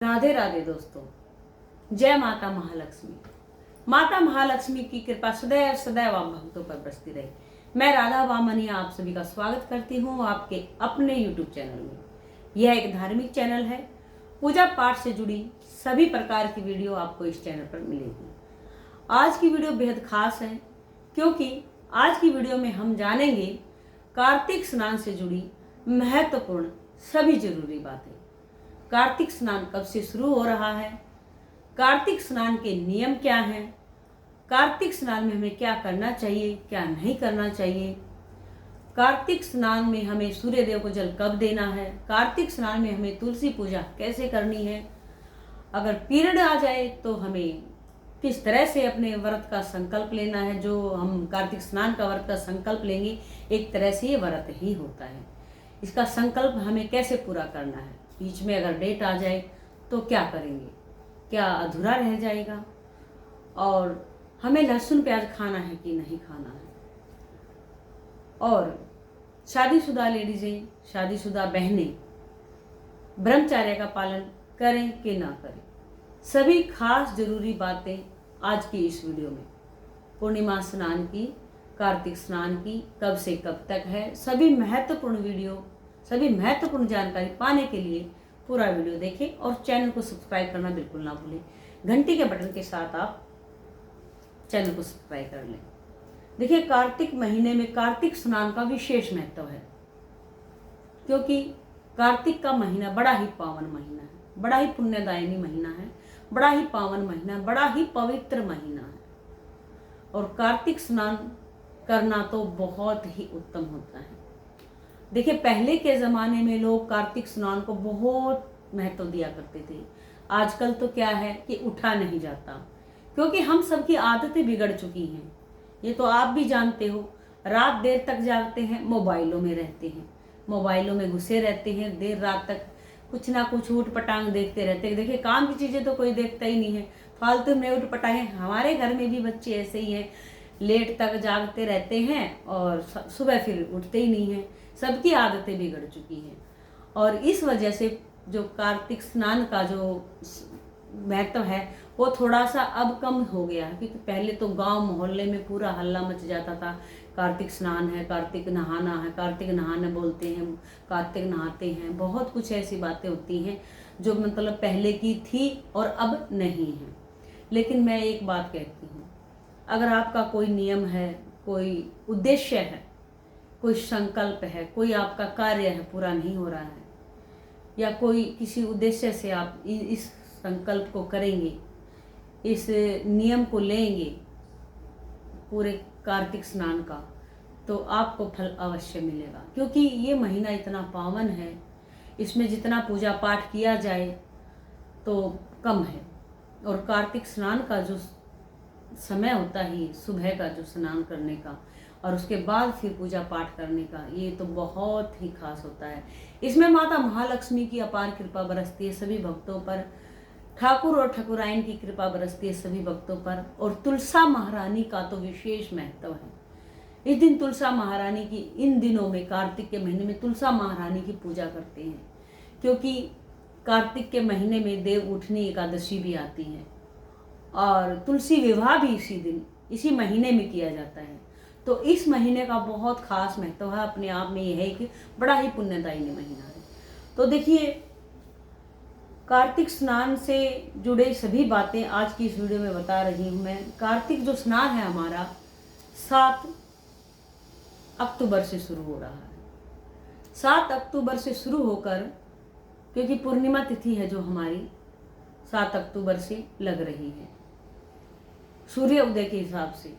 राधे राधे दोस्तों। जय माता महालक्ष्मी। माता महालक्ष्मी की कृपा सदैव सदैव आप भक्तों पर बरसती रहे। मैं राधा वामनिया आप सभी का स्वागत करती हूँ आपके अपने YouTube चैनल में। यह एक धार्मिक चैनल है। पूजा पाठ से जुड़ी सभी प्रकार की वीडियो आपको इस चैनल पर मिलेगी। आज की वीडियो बेहद खास है क्योंकि आज की वीडियो में हम जानेंगे कार्तिक स्नान से जुड़ी महत्वपूर्ण सभी जरूरी बातें। कार्तिक स्नान कब से शुरू हो रहा है, कार्तिक स्नान के नियम क्या हैं, कार्तिक स्नान में हमें क्या करना चाहिए क्या नहीं करना चाहिए, कार्तिक स्नान में हमें सूर्य देव को जल कब देना है, कार्तिक स्नान में हमें तुलसी पूजा कैसे करनी है, अगर पीरियड आ जाए तो हमें किस तरह से अपने व्रत का संकल्प लेना है। जो हम कार्तिक स्नान का व्रत का संकल्प लेंगे एक तरह से ये व्रत ही होता है। इसका संकल्प हमें कैसे पूरा करना है, बीच में अगर डेट आ जाए तो क्या करेंगे, क्या अधूरा रह जाएगा, और हमें लहसुन प्याज खाना है कि नहीं खाना है, और शादीशुदा लेडीजें शादीशुदा बहनें ब्रह्मचर्य का पालन करें कि ना करें, सभी खास जरूरी बातें आज की इस वीडियो में। पूर्णिमा स्नान की, कार्तिक स्नान की, कब से कब तक है, सभी महत्वपूर्ण वीडियो, सभी महत्वपूर्ण जानकारी पाने के लिए पूरा वीडियो देखें और चैनल को सब्सक्राइब करना बिल्कुल ना भूलें। घंटी के बटन के साथ आप चैनल को सब्सक्राइब कर लें। देखिए, कार्तिक महीने में कार्तिक स्नान का विशेष महत्व है क्योंकि कार्तिक का महीना बड़ा ही पावन महीना है, बड़ा ही पुण्यदायिनी महीना है, बड़ा ही पावन महीना, बड़ा ही पवित्र महीना है। और कार्तिक स्नान करना तो बहुत ही उत्तम होता है। देखिए, पहले के ज़माने में लोग कार्तिक स्नान को बहुत महत्व दिया करते थे। आजकल तो क्या है कि उठा नहीं जाता क्योंकि हम सबकी आदतें बिगड़ चुकी हैं। ये तो आप भी जानते हो, रात देर तक जागते हैं, मोबाइलों में रहते हैं, मोबाइलों में घुसे रहते हैं, देर रात तक कुछ ना कुछ ऊट पटांग देखते रहते हैं। देखिए, काम की चीज़ें तो कोई देखता ही नहीं है, फालतू में ऊट पटांग। हमारे घर में भी बच्चे ऐसे ही हैं, लेट तक जागते रहते हैं और सुबह फिर उठते ही नहीं हैं। सबकी आदतें बिगड़ चुकी हैं और इस वजह से जो कार्तिक स्नान का जो महत्व है वो थोड़ा सा अब कम हो गया है। क्योंकि पहले तो गांव मोहल्ले में पूरा हल्ला मच जाता था, कार्तिक स्नान है, कार्तिक नहाना है, कार्तिक नहाने बोलते हैं, कार्तिक नहाते हैं, बहुत कुछ ऐसी बातें होती हैं जो मतलब पहले की थी और अब नहीं है। लेकिन मैं एक बात कहती हूँ, अगर आपका कोई नियम है, कोई उद्देश्य है, कोई संकल्प है, कोई आपका कार्य है पूरा नहीं हो रहा है, या कोई किसी उद्देश्य से आप इस संकल्प को करेंगे, इस नियम को लेंगे पूरे कार्तिक स्नान का, तो आपको फल अवश्य मिलेगा। क्योंकि ये महीना इतना पावन है, इसमें जितना पूजा पाठ किया जाए तो कम है। और कार्तिक स्नान का जो समय होता है, सुबह का जो स्नान करने का और उसके बाद फिर पूजा पाठ करने का, ये तो बहुत ही खास होता है। इसमें माता महालक्ष्मी की अपार कृपा बरसती है सभी भक्तों पर, ठाकुर और ठाकुराइन की कृपा बरसती है सभी भक्तों पर, और तुलसा महारानी का तो विशेष महत्व है। इस दिन तुलसा महारानी की, इन दिनों में कार्तिक के महीने में तुलसा महारानी की पूजा करते हैं क्योंकि कार्तिक के महीने में देव उठनी एकादशी भी आती है और तुलसी विवाह भी इसी दिन, इसी महीने में किया जाता है। तो इस महीने का बहुत खास महत्व है, अपने आप में यह है कि बड़ा ही पुण्यदायी महीना है। तो देखिए, कार्तिक स्नान से जुड़े सभी बातें आज की इस वीडियो में बता रही हूँ मैं। कार्तिक जो स्नान है हमारा 7 अक्टूबर से शुरू हो रहा है। 7 अक्टूबर से शुरू होकर, क्योंकि पूर्णिमा तिथि है जो हमारी 7 अक्टूबर से लग रही है सूर्य उदय के हिसाब से।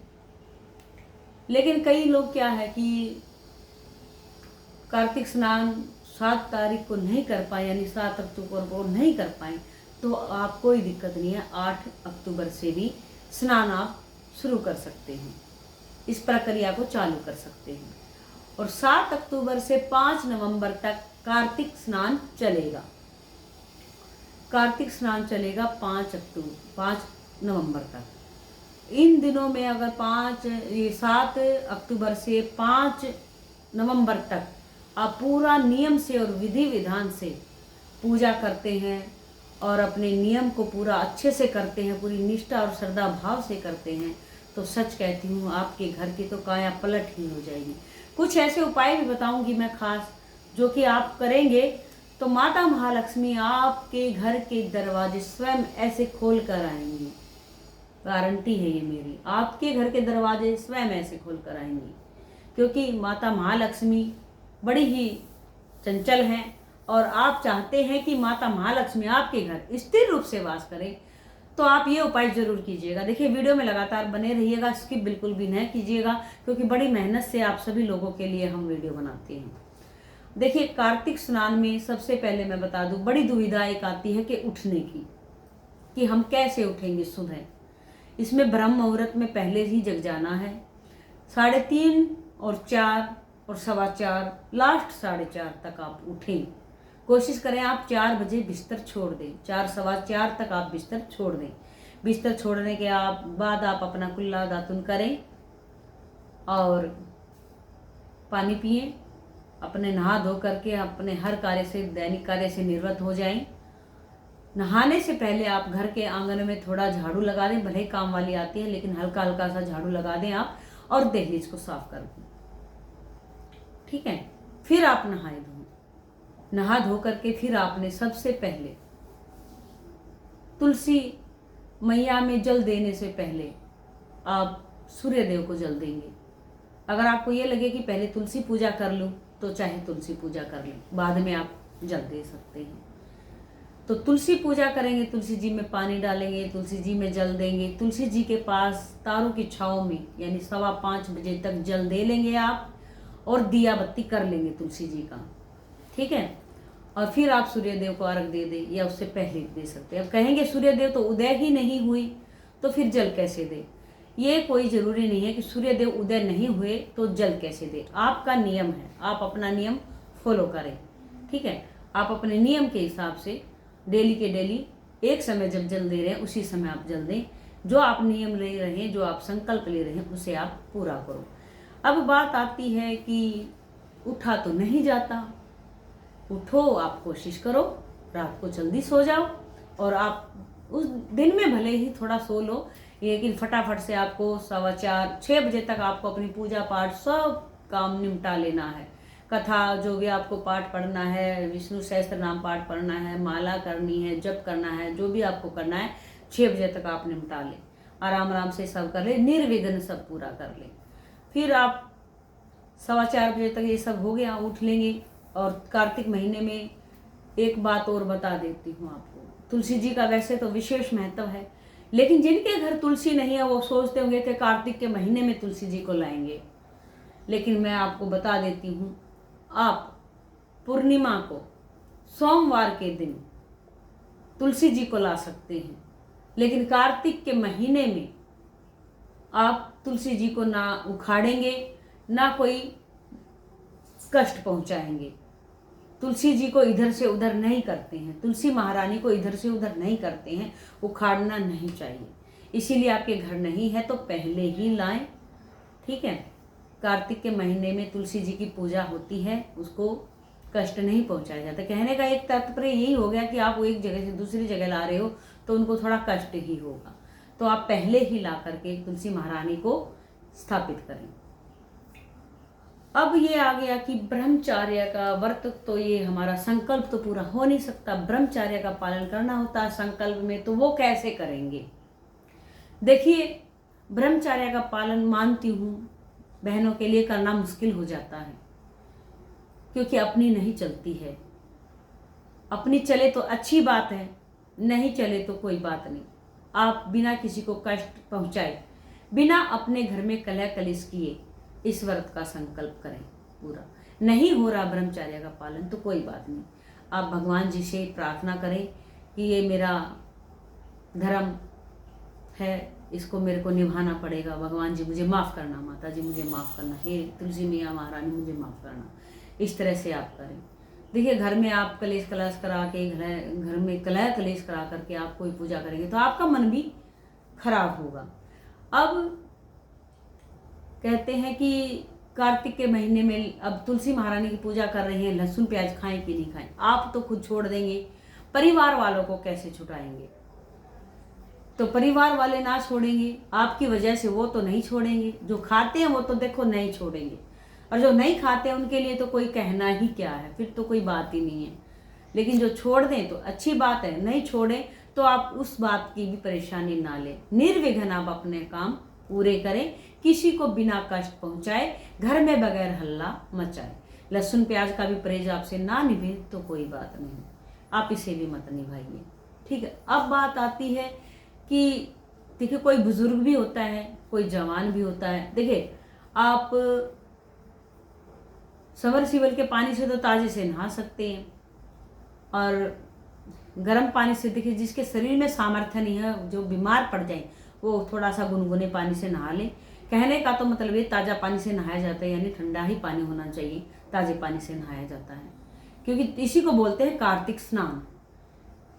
लेकिन कई लोग क्या है कि कार्तिक स्नान 7 तारीख को नहीं कर पाए, यानी 7 अक्टूबर को नहीं कर पाए, तो आप कोई दिक्कत नहीं है, 8 अक्टूबर से भी स्नान आप शुरू कर सकते हैं, इस प्रक्रिया को चालू कर सकते हैं। और 7 अक्टूबर से 5 नवंबर तक कार्तिक स्नान चलेगा। कार्तिक स्नान चलेगा 5 नवंबर तक। इन दिनों में अगर 7 अक्टूबर से 5 नवंबर तक आप पूरा नियम से और विधि विधान से पूजा करते हैं और अपने नियम को पूरा अच्छे से करते हैं, पूरी निष्ठा और श्रद्धा भाव से करते हैं, तो सच कहती हूँ आपके घर की तो काया पलट ही हो जाएगी। कुछ ऐसे उपाय भी बताऊंगी मैं खास, जो कि आप करेंगे तो माता महालक्ष्मी आपके घर के दरवाजे स्वयं ऐसे खोल कर आएंगी। गारंटी है ये मेरी, आपके घर के दरवाजे स्वयं ऐसे खोल कर आएंगी, क्योंकि माता महालक्ष्मी बड़ी ही चंचल हैं और आप चाहते हैं कि माता महालक्ष्मी आपके घर स्थिर रूप से वास करे। तो आप ये उपाय जरूर कीजिएगा। देखिए, वीडियो में लगातार बने रहिएगा, स्किप बिल्कुल भी नहीं कीजिएगा, क्योंकि बड़ी मेहनत से आप सभी लोगों के लिए हम वीडियो बनाते हैं। देखिए, कार्तिक स्नान में सबसे पहले मैं बता दूं, बड़ी दुविधा एक आती है कि उठने की, कि हम कैसे उठेंगे सुबह। इसमें ब्रह्म मुहूर्त में पहले ही जग जाना है। 3:30 और 4 और 4:15, लास्ट 4:30 तक आप उठें। कोशिश करें आप 4 बजे बिस्तर छोड़ दें, 4 सवा 4 तक आप बिस्तर छोड़ दें। बिस्तर छोड़ने के बाद आप अपना कुल्ला दातुन करें और पानी पिएं। अपने नहा धो करके अपने हर कार्य से, दैनिक कार्य से निवृत्त हो जाएं। नहाने से पहले आप घर के आंगन में थोड़ा झाड़ू लगा दें, भले ही काम वाली आती है लेकिन हल्का हल्का सा झाड़ू लगा दें आप, और दहलीज को साफ कर दें। ठीक है, फिर आप नहा धो करके फिर आपने सबसे पहले तुलसी मैया में जल देने से पहले आप सूर्य देव को जल देंगे। अगर आपको ये लगे कि पहले तुलसी पूजा कर लूं तो चाहे तुलसी पूजा कर लें, बाद में आप जल दे सकते हैं। तो तुलसी पूजा करेंगे, तुलसी जी में पानी डालेंगे, तुलसी जी में जल देंगे। तुलसी जी के पास तारों की छाँव में यानी 5:15 बजे तक जल दे लेंगे आप, और दिया बत्ती कर लेंगे तुलसी जी का। ठीक है, और फिर आप सूर्य देव को अर्घ दे दें, या उससे पहले दे सकते हैं। अब कहेंगे सूर्य देव तो उदय ही नहीं हुई, तो फिर जल कैसे दे? ये कोई जरूरी नहीं है कि सूर्य देव उदय नहीं हुए तो जल कैसे दे। आपका नियम है, आप अपना नियम फॉलो करें। ठीक है, आप अपने नियम के हिसाब से डेली के डेली एक समय जब जल दे रहे हैं उसी समय आप जल दें। जो आप नियम ले रहे हैं, जो आप संकल्प ले रहे हैं, उसे आप पूरा करो। अब बात आती है कि उठा तो नहीं जाता। उठो, आप कोशिश करो, रात को जल्दी सो जाओ, और आप उस दिन में भले ही थोड़ा सो लो, लेकिन फटाफट से आपको 4:15 6 बजे तक आपको अपनी पूजा पाठ सब काम निपटा लेना है। कथा जो भी आपको पाठ पढ़ना है, विष्णु सहस्त्र नाम पाठ पढ़ना है, माला करनी है, जप करना है, जो भी आपको करना है 6 बजे तक आप निपटा लें। आराम आराम से सब कर ले, निर्विघ्न सब पूरा कर ले। फिर आप 4:15 बजे तक ये सब हो गया, उठ लेंगे। और कार्तिक महीने में एक बात और बता देती हूँ आपको, तुलसी जी का वैसे तो विशेष महत्व है, लेकिन जिनके घर तुलसी नहीं है वो सोचते होंगे कि कार्तिक के महीने में तुलसी जी को लाएंगे। लेकिन मैं आपको बता देती हूँ, आप पूर्णिमा को सोमवार के दिन तुलसी जी को ला सकते हैं, लेकिन कार्तिक के महीने में आप तुलसी जी को ना उखाड़ेंगे, ना कोई कष्ट पहुंचाएंगे। तुलसी जी को इधर से उधर नहीं करते हैं, तुलसी महारानी को इधर से उधर नहीं करते हैं, उखाड़ना नहीं चाहिए। इसीलिए आपके घर नहीं है तो पहले ही लाएं। ठीक है, कार्तिक के महीने में तुलसी जी की पूजा होती है, उसको कष्ट नहीं पहुंचाया जाता। कहने का एक तात्पर्य यही हो गया कि आप वो एक जगह से दूसरी जगह ला रहे हो तो उनको थोड़ा कष्ट ही होगा, तो आप पहले ही ला करके तुलसी महारानी को स्थापित करें। अब ये आ गया कि ब्रह्मचर्य का व्रत, तो ये हमारा संकल्प तो पूरा हो नहीं सकता, ब्रह्मचर्य का पालन करना होता है संकल्प में, तो वो कैसे करेंगे? देखिए, ब्रह्मचर्य का पालन मानती हूँ बहनों के लिए करना मुश्किल हो जाता है, क्योंकि अपनी नहीं चलती है। अपनी चले तो अच्छी बात है, नहीं चले तो कोई बात नहीं। आप बिना किसी को कष्ट पहुंचाए, बिना अपने घर में कलह कलेश किए इस व्रत का संकल्प करें पूरा। नहीं हो रहा ब्रह्मचर्य का पालन तो कोई बात नहीं, आप भगवान जी से प्रार्थना करें कि ये मेरा धर्म है, इसको मेरे को निभाना पड़ेगा। भगवान जी मुझे माफ़ करना, माता जी मुझे माफ़ करना, हे तुलसी मैया महारानी मुझे माफ़ करना। इस तरह से आप करें। देखिए, घर में आप कलेश कलाश करा के, घर में कलह कलेश करा करके आप कोई पूजा करेंगे तो आपका मन भी खराब होगा। अब कहते हैं कि कार्तिक के महीने में अब तुलसी महारानी की पूजा कर रहे हैं, लहसुन प्याज खाएं कि नहीं खाएं? आप तो खुद छोड़ देंगे, परिवार वालों को कैसे छुटाएंगे? तो परिवार वाले ना छोड़ेंगे, आपकी वजह से वो तो नहीं छोड़ेंगे। जो खाते हैं वो तो देखो नहीं छोड़ेंगे, और जो नहीं खाते उनके लिए तो कोई कहना ही क्या है, फिर तो कोई बात ही नहीं है। लेकिन जो छोड़ दें तो अच्छी बात है, नहीं छोड़ें तो आप उस बात की भी परेशानी ना लें। निर्विघ्न आप अपने काम पूरे करें, किसी को बिना कष्ट पहुंचाए, घर में बगैर हल्ला मचाए। लहसुन प्याज का भी परहेज आपसे ना निभे तो कोई बात नहीं, आप इसे भी मत निभाइए। ठीक है। अब बात आती है कि देखिए कोई बुजुर्ग भी होता है, कोई जवान भी होता है। देखिए आप सबमर्सिबल के पानी से तो ताजे से नहा सकते हैं, और गर्म पानी से देखिए जिसके शरीर में सामर्थ्य नहीं है, जो बीमार पड़ जाए, वो थोड़ा सा गुनगुने पानी से नहा ले। कहने का तो मतलब ये ताज़ा पानी से नहाया जाता है, यानी ठंडा ही पानी होना चाहिए, ताजे पानी से नहाया जाता है, क्योंकि इसी को बोलते हैं कार्तिक स्नान।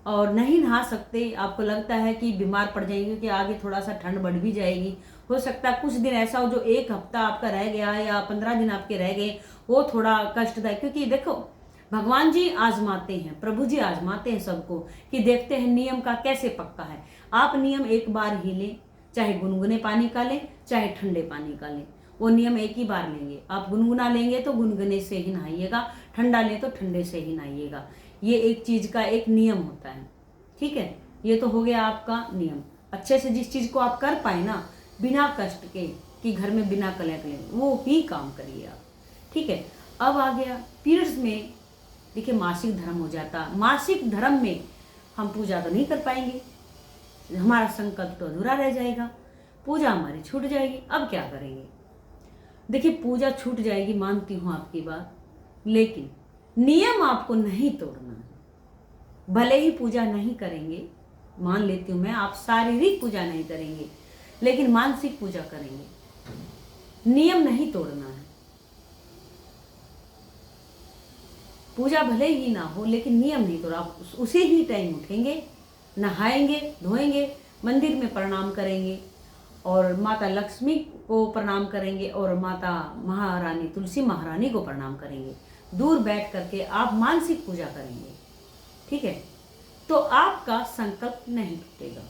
और नहीं नहा सकते, आपको लगता है कि बीमार पड़ जाएंगे, कि आगे थोड़ा सा ठंड बढ़ भी जाएगी, हो सकता है कुछ दिन ऐसा हो जो एक हफ्ता आपका रह गया या 15 दिन आपके रह गए, वो थोड़ा कष्टदायक। क्योंकि देखो भगवान जी आजमाते हैं, प्रभु जी आजमाते हैं सबको, कि देखते हैं नियम का कैसे पक्का है। आप नियम एक बार ही लें, चाहे गुनगुने पानी का लें चाहे ठंडे पानी का लें, वो नियम एक ही बार लेंगे। आप गुनगुना लेंगे तो गुनगुने से ही नहाइएगा, ठंडा लें तो ठंडे से ही नहाइएगा। ये एक चीज का एक नियम होता है। ठीक है, ये तो हो गया आपका नियम। अच्छे से जिस चीज को आप कर पाए ना, बिना कष्ट के, कि घर में बिना कलह के, वो ही काम करिए आप। ठीक है। अब आ गया पीरियड्स में, देखिए मासिक धर्म हो जाता। मासिक धर्म में हम पूजा तो नहीं कर पाएंगे, हमारा संकल्प तो अधूरा रह जाएगा, पूजा हमारी छूट जाएगी। अब क्या करेंगे? देखिए पूजा छूट जाएगी, मानती हूँ आपकी बात, लेकिन नियम आपको नहीं तोड़ना है। भले ही पूजा नहीं करेंगे, मान लेती हूँ मैं, आप शारीरिक पूजा नहीं करेंगे, लेकिन मानसिक पूजा करेंगे। नियम नहीं तोड़ना है। पूजा भले ही ना हो, लेकिन नियम नहीं तोड़ा। आप उसी ही टाइम उठेंगे, नहाएंगे, धोएंगे, मंदिर में प्रणाम करेंगे, और माता लक्ष्मी को प्रणाम करेंगे, और माता महारानी तुलसी महारानी को प्रणाम करेंगे। दूर बैठ करके आप मानसिक पूजा करेंगे। ठीक है, तो आपका संकल्प नहीं टूटेगा।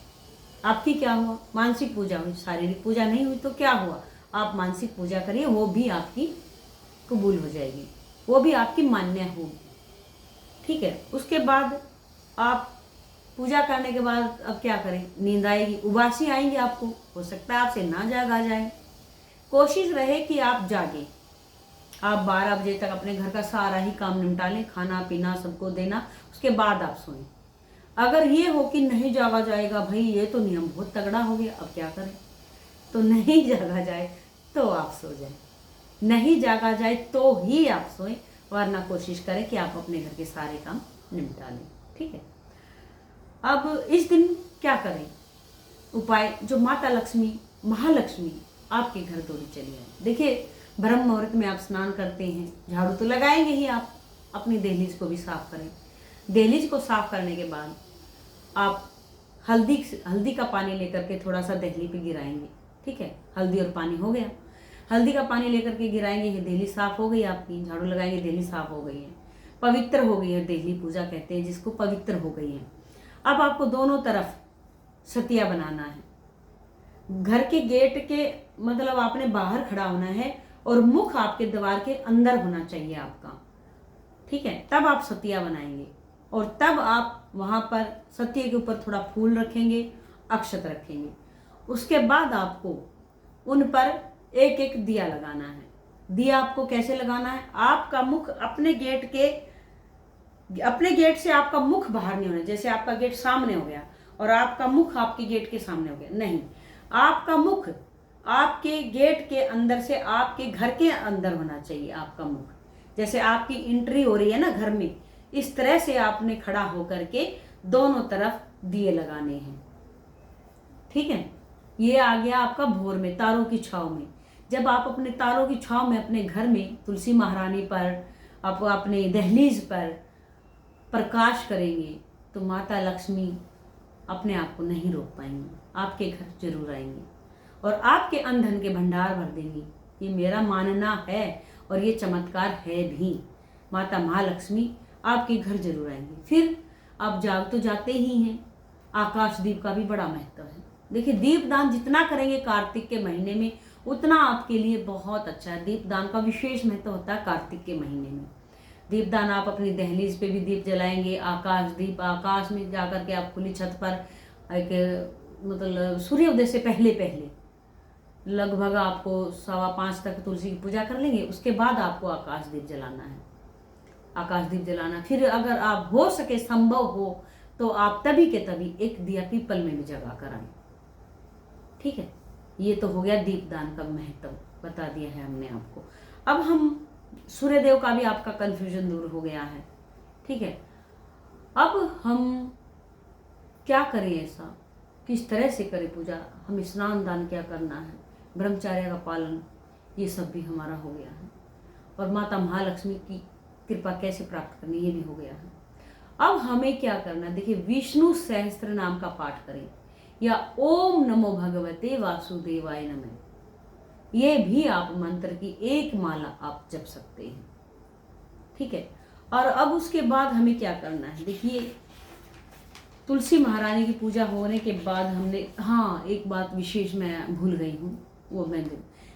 आपकी क्या हुआ? मानसिक पूजा हुई, शारीरिक पूजा नहीं हुई। तो क्या हुआ? आप मानसिक पूजा करिए, वो भी आपकी कबूल हो जाएगी, वो भी आपकी मान्य होगी। ठीक है। उसके बाद आप पूजा करने के बाद अब क्या करें? नींद आएगी, उबासी आएंगे आपको, हो सकता है आपसे ना जागा जाए। कोशिश रहे कि आप जागें। आप 12 बजे तक अपने घर का सारा ही काम निपटा लें, खाना पीना सबको देना, उसके बाद आप सोएं। अगर ये हो कि नहीं जागा जाएगा, भाई ये तो नियम बहुत तगड़ा हो गया, अब क्या करें? तो नहीं जागा जाए तो आप सो जाएं, नहीं जागा जाए तो ही आप सोएं, वरना कोशिश करें कि आप अपने घर के सारे काम निपटा लें। ठीक है। अब इस दिन क्या करें? उपाय, जो माता लक्ष्मी महालक्ष्मी आपके घर दौड़ी चली आए। देखिए ब्रह्म मुहूर्त में आप स्नान करते हैं, झाड़ू तो लगाएंगे ही, आप अपनी दहलीज को भी साफ करें। दहलीज को साफ करने के बाद आप हल्दी का पानी लेकर के थोड़ा सा दहली पे गिराएंगे। ठीक है, हल्दी और पानी हो गया, हल्दी का पानी लेकर के गिराएंगे, ये दहली साफ हो गई आपकी। झाड़ू लगाएंगे, दहली साफ हो गई है, पवित्र हो गई है। दहली पूजा कहते हैं जिसको, पवित्र हो गई है। अब आपको दोनों तरफ सतिया बनाना है। घर के गेट के मतलब आपने बाहर खड़ा होना है, और मुख आपके द्वार के अंदर होना चाहिए आपका। ठीक है, तब आप सतिया बनाएंगे, और तब आप वहां पर सतिया के ऊपर थोड़ा फूल रखेंगे, अक्षत रखेंगे। उसके बाद आपको उन पर एक एक दिया लगाना है। दिया आपको कैसे लगाना है? आपका मुख अपने गेट से आपका मुख बाहर नहीं होना। जैसे आपका गेट सामने हो गया और आपका मुख आपके गेट के सामने हो गया, नहीं, आपका मुख आपके गेट के अंदर से आपके घर के अंदर होना चाहिए। आपका मुख जैसे आपकी एंट्री हो रही है ना घर में, इस तरह से आपने खड़ा होकर के दोनों तरफ दिए लगाने हैं। ठीक है, ये आ गया आपका भोर में, तारों की छाव में। जब आप अपने तारों की छाव में अपने घर में तुलसी महारानी पर, आप अपने दहलीज पर प्रकाश करेंगे, तो माता लक्ष्मी अपने आप को नहीं रोक पाएंगी, आपके घर जरूर आएंगी और आपके अन्न धन के भंडार भर देंगी। ये मेरा मानना है और ये चमत्कार है भी। माता महालक्ष्मी आपके घर जरूर आएंगी। फिर आप जाग तो जाते ही हैं। आकाश दीप का भी बड़ा महत्व है। देखिए, दीपदान जितना करेंगे कार्तिक के महीने में उतना आपके लिए बहुत अच्छा है। दीपदान का विशेष महत्व होता है कार्तिक के महीने में। दीपदान आप अपनी दहलीज पे भी दीप जलाएंगे, आकाश दीप, आकाश में जाकर के आप खुली छत पर एक मतलब सूर्योदय से पहले पहले लगभग आपको 5:15 तक तुलसी की पूजा कर लेंगे। उसके बाद आपको आकाश दीप जलाना है। आकाश दीप जलाना, फिर अगर आप हो सके, संभव हो तो आप तभी के तभी एक दिया पीपल में भी जगा कर आए। ठीक है, ये तो हो गया दीपदान का महत्व, बता दिया है हमने आपको। अब हम सूर्यदेव का भी आपका कंफ्यूजन दूर हो गया है। ठीक है, अब हम क्या करें, ऐसा किस तरह से करें पूजा, हम स्नान दान क्या करना है, ब्रह्मचर्य का पालन, ये सब भी हमारा हो गया है। और माता महालक्ष्मी की कृपा कैसे प्राप्त करनी, ये भी हो गया है। अब हमें क्या करना है, देखिए, विष्णु सहस्त्र नाम का पाठ करें या ओम नमो भगवते वासुदेवाय नमः, ये भी आप मंत्र की एक माला आप जप सकते हैं। ठीक है, और अब उसके बाद हमें क्या करना है, देखिए, तुलसी महारानी की पूजा होने के बाद हमने, हाँ, एक बात विशेष मैं भूल गई हूँ, वो मैं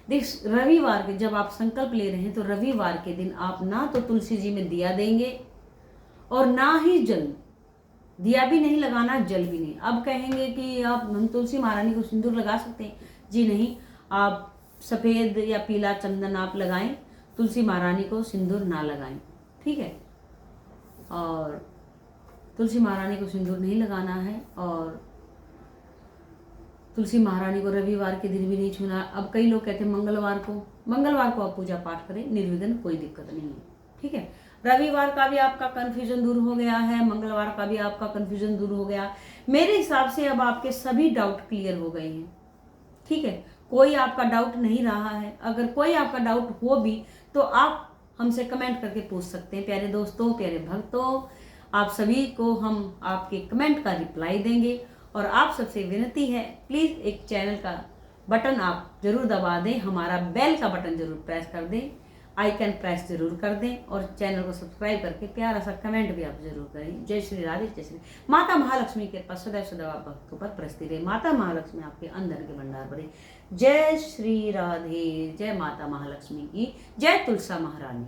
देख, रविवार के जब आप संकल्प ले रहे हैं तो रविवार के दिन आप ना तो तुलसी जी में दिया देंगे और ना ही जल, दिया भी नहीं लगाना, जल भी नहीं। अब कहेंगे कि आप हम तुलसी महारानी को सिंदूर लगा सकते हैं, जी नहीं, आप सफ़ेद या पीला चंदन आप लगाएं, तुलसी महारानी को सिंदूर ना लगाएं। ठीक है, और तुलसी महारानी को सिंदूर नहीं लगाना है और तुलसी महारानी को रविवार के दिन भी नहीं छूना। अब कई लोग कहते हैं मंगलवार को आप पूजा पाठ करें, निर्विघ्न, कोई दिक्कत नहीं है। ठीक है, रविवार का भी आपका कन्फ्यूजन दूर हो गया है, मंगलवार का भी आपका कन्फ्यूजन दूर हो गया। मेरे हिसाब से अब आपके सभी डाउट क्लियर हो गए हैं। ठीक है, कोई आपका डाउट नहीं रहा है। अगर कोई आपका डाउट हो भी तो आप हमसे कमेंट करके पूछ सकते हैं। प्यारे दोस्तों, प्यारे भक्तों, आप सभी को हम आपके कमेंट का रिप्लाई देंगे। और आप सबसे विनती है, प्लीज़ एक चैनल का बटन आप जरूर दबा दें, हमारा बेल का बटन जरूर प्रेस कर दें, आइकन प्रेस जरूर कर दें और चैनल को सब्सक्राइब करके प्यारा सा कमेंट भी आप जरूर करें। जय श्री राधे, जय श्री माता महालक्ष्मी के कृपा सदैव सदैव आप भक्तों पर बरसती रहे। माता महालक्ष्मी आपके अंदर के भंडार भरे। जय श्री राधे, जय माता महालक्ष्मी की, जय तुलसा महारानी।